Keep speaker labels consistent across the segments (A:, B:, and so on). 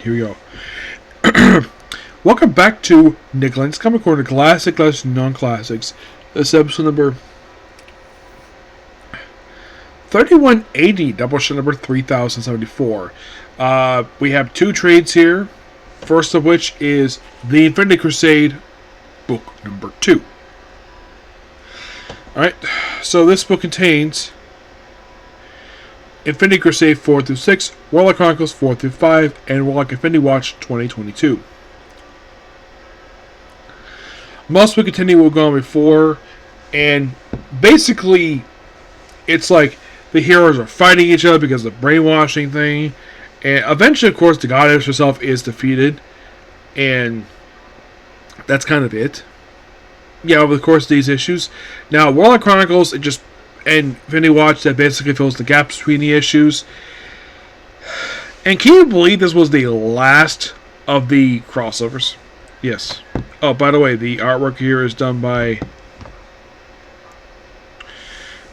A: Here we go. Welcome back to Lenz, coming according to Classic Non-Classics. This episode number 3180, Doubleshot number 3074. We have two trades here. First of which is the Infinity Crusade, book number 2. Alright, so this book contains Infinity Crusade 4-6, Warlock Chronicles 4-5, and Warlock Infinity Watch 2022. Most will continue what we've gone before, and basically, it's like the heroes are fighting each other because of the brainwashing thing, and eventually, of course, the goddess herself is defeated, and that's kind of it. Yeah, over the course of these issues. Now, Warlock Chronicles, and Infinity Watch, that basically fills the gaps between the issues. And can you believe this was the last of the crossovers? Yes. Oh, by the way, the artwork here is done by,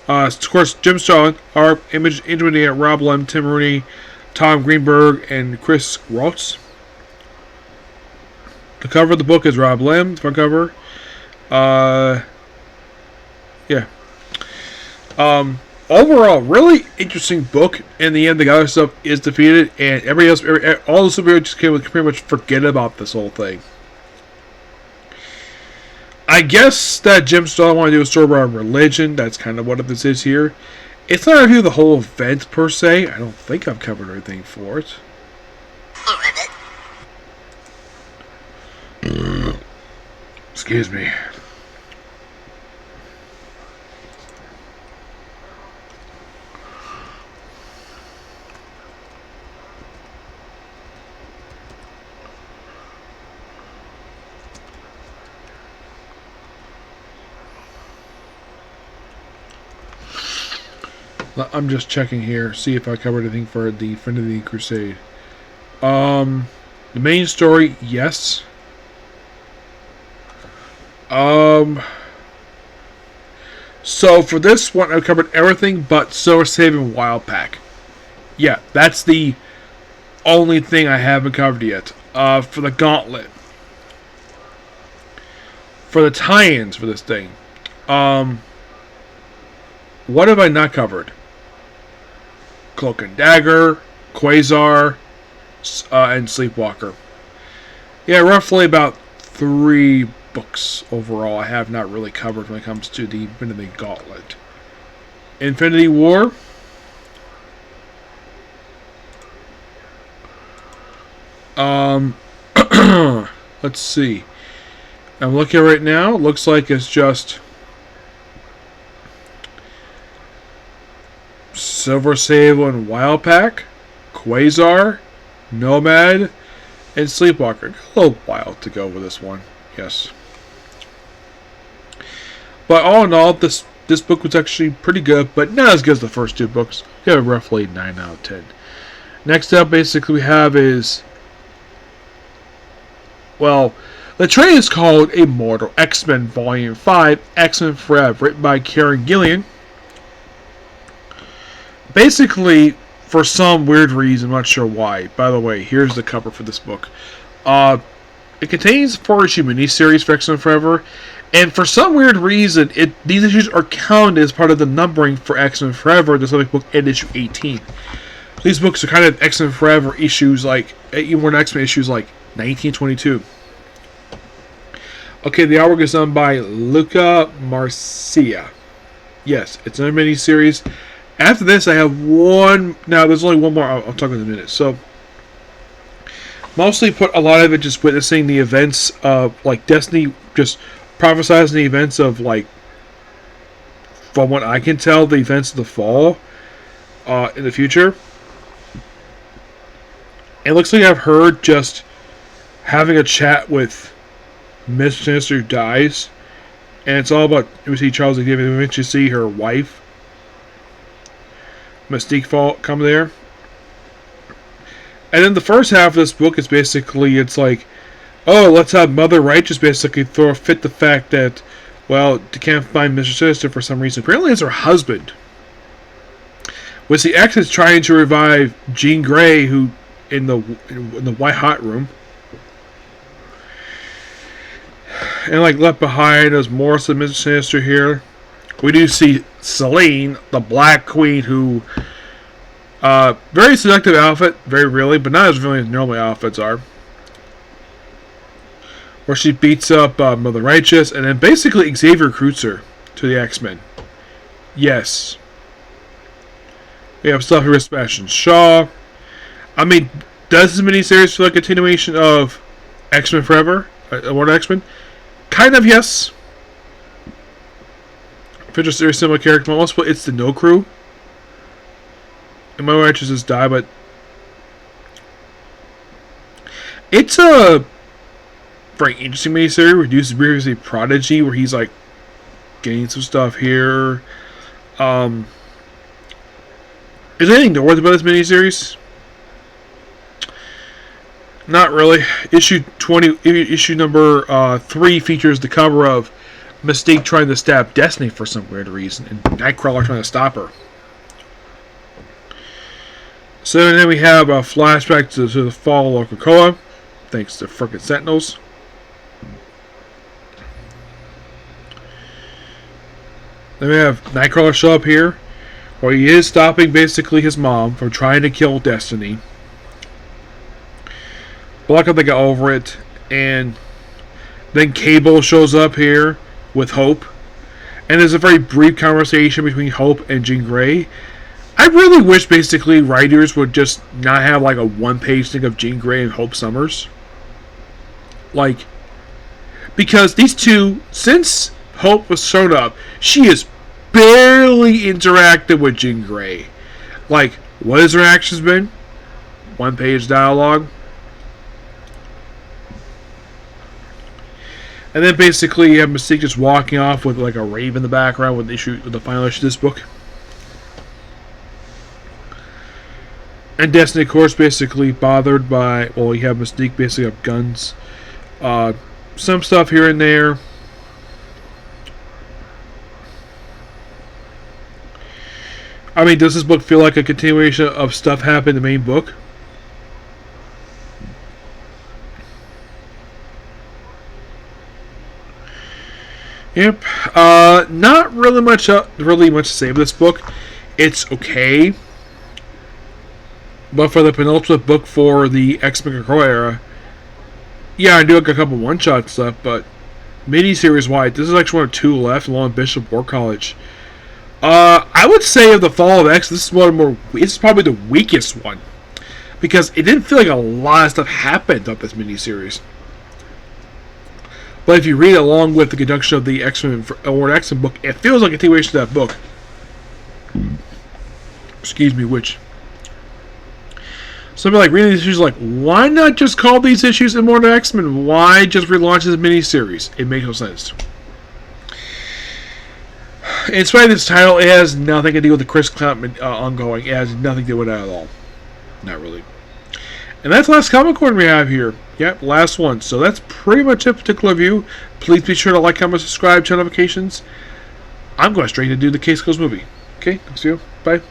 A: of course, Jim Starlin, art, image, engineer, Rob Lem, Tim Rooney, Tom Greenberg, and Chris Rotz. The cover of the book is Rob Lem, front cover. Yeah. Overall, really interesting book. In the end, the other stuff is defeated, and all the superheroes just can pretty much forget about this whole thing. I guess that Jim Starlin wanted to do a story about religion. That's kind of what this is here. It's not a review of the whole event per se. I don't think I've covered everything for it. Excuse me. I'm just checking here, see if I covered anything for the Infinity Crusade. The main story, yes. So for this one, I covered everything but Silver Saving Wild Pack. Yeah, that's the only thing I haven't covered yet. For the Gauntlet. For the tie-ins for this thing. What have I not covered? Cloak and Dagger, Quasar, and Sleepwalker. Yeah, roughly about 3 books overall I have not really covered when it comes to the Infinity Gauntlet. Infinity War. Let's see. I'm looking right now. Looks like it's just Silver Sable and Wild Pack, Quasar, Nomad, and Sleepwalker. A little while to go with this one, yes. But all in all, this book was actually pretty good, but not as good as the first 2 books. We have roughly 9 out of 10. Next up, basically, we have is, well, the trade is called Immortal, X-Men Volume 5, X-Men Forever, written by Kieran Gillian. Basically, for some weird reason, I'm not sure why. By the way, here's the cover for this book. It contains 4-issue miniseries for X-Men Forever, and for some weird reason, these issues are counted as part of the numbering for X-Men Forever, the subject book, at issue 18. These books are kind of X-Men Forever issues, like, even X-Men issues like 1922. Okay, the artwork is done by Luca Marcia. Yes, it's another miniseries. After this, I have one. Now, there's only one more. I'll talk in a minute. So, mostly put a lot of it just witnessing the events of, like, Destiny, just prophesizing the events of, like, from what I can tell, the events of the fall in the future. It looks like I've heard just having a chat with Mr. Sinister who dies, and it's all about, we see Charles Xavier, we eventually see her wife, Mystique fall come there. And then the first half of this book is basically, it's like, oh, let's have Mother Righteous basically throw a fit the fact that, well, they can't find Mr. Sinister for some reason. Apparently it's her husband. With the X is trying to revive Jean Grey, who in the white hot room. And like left behind is more sinister here. We do see Selene, the Black Queen, who very seductive outfit, very really, but not as really as normal outfits are. Where she beats up Mother Righteous and then basically Xavier recruits her to the X-Men. Yes. We have stuff here with Sebastian Shaw. I mean, does this miniseries feel like a continuation of X-Men Forever? Immortal X-Men? Kind of, yes. Features very similar character. Also, it's the No Crew. And Mother Righteous has died, but it's a very interesting miniseries. Reduces previously Prodigy, where he's like getting some stuff here. Is there anything to worry about this miniseries? Not really. Issue number 3 features the cover of Mystique trying to stab Destiny for some weird reason, and Nightcrawler trying to stop her. So then we have a flashback to the fall of Krakoa, thanks to frickin' Sentinels. Then we have Nightcrawler show up here, where he is stopping basically his mom from trying to kill Destiny. But luckily they got over it, and then Cable shows up here with Hope, and there's a very brief conversation between Hope and Jean Grey. I really wish basically writers would just not have like a one-page thing of Jean Grey and Hope Summers. Like, because these two, since Hope was shown up, she has barely interacted with Jean Grey. Like, what has her actions been? One-page dialogue. And then basically you have Mystique just walking off with like a rave in the background with the final issue of this book. And Destiny, of course, basically bothered by, well, you have Mystique basically have guns. Some stuff here and there. I mean, does this book feel like a continuation of stuff happened in the main book? Yep. Not really much to say about this book. It's okay. But for the penultimate book for the X-Men Krakoa era, yeah, I do like a couple one-shot stuff, but miniseries wide, this is actually one of 2 left along with Bishop War College. I would say of the Fall of X, this is probably the weakest one, because it didn't feel like a lot of stuff happened up this miniseries. But if you read it along with the conduction of the X-Men or X-Men book, it feels like a continuation of that book. Excuse me, which something like reading these issues, like, why not just call these issues Immortal X-Men? Why just relaunch this miniseries? It makes no sense. In spite of this title, it has nothing to do with the Chris Claremont ongoing. It has nothing to do with that at all. Not really. And that's the last comic corner we have here. Yep, last one. So that's pretty much a particular review. Please be sure to like, comment, subscribe, turn notifications. I'm going straight to do the Case Closed movie. Okay, see you. Bye.